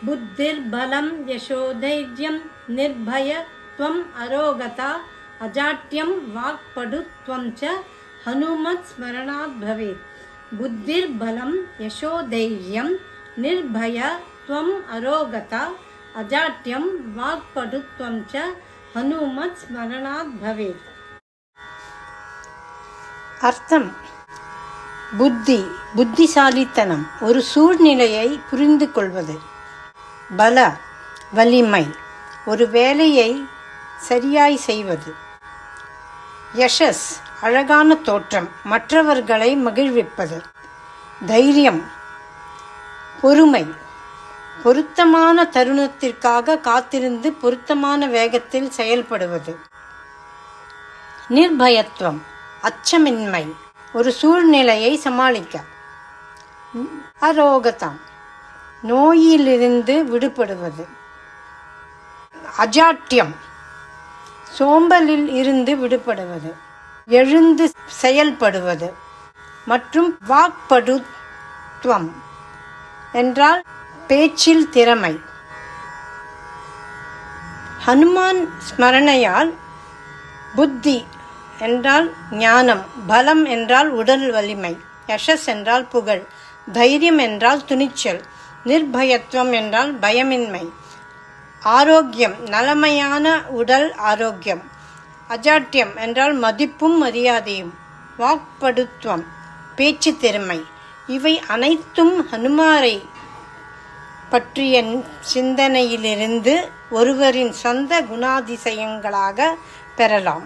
புத்திர்பலம் யசோதைர்யம் நிர்பயத்வம் அரோகதா அஜாட்யம் வாக்படுத்வம் ச ஹனுமத் ஸ்மரணாத் பவேத். புத்திர்பலம் யசோதைர்யம் நிர்பயத்வம் அரோகதா அஜாட்யம் வாக்படுத்வம் ச ஹனுமத் ஸ்மரணாத் பவேத். அர்த்தம்: புத்திசாலித்தனம், ஒரு சூழ்நிலையை புரிந்து கொள்வது. பல, வலிமை, ஒரு வேலையை சரியாய் செய்வது. யசஸ், அழகான தோற்றம், மற்றவர்களை மகிழ்விப்பது. தைரியம், பொறுமை, பொருத்தமான தருணத்திற்காக காத்திருந்து பொருத்தமான வேகத்தில் செயல்படுவது. நிர்பயத்துவம், அச்சமின்மை, ஒரு சூழ்நிலையை சமாளிக்க. அரோகதாம், நோயிலிருந்து விடுபடுவது. அஜாட்யம், சோம்பலில் இருந்து விடுபடுவது, எழுந்து செயல்படுவது. மற்றும் வாக்படுத்வம் என்றால் பேச்சில் திறமை. ஹனுமான் ஸ்மரணையால் புத்தி என்றால் ஞானம், பலம் என்றால் உடல் வலிமை, யசஸ் என்றால் புகழ், தைரியம் என்றால் துணிச்சல், நிர்பயத்துவம் என்றால் பயமின்மை, ஆரோக்கியம் நலமையான உடல் ஆரோக்கியம், அஜாட்யம் என்றால் மதிப்பும் மரியாதையும், வாக்படுத்துவம் பேச்சு திறமை. இவை அனைத்தும் ஹனுமாரை பற்றிய சிந்தனையிலிருந்து ஒருவரின் சொந்த குணாதிசயங்களாக பெறலாம்.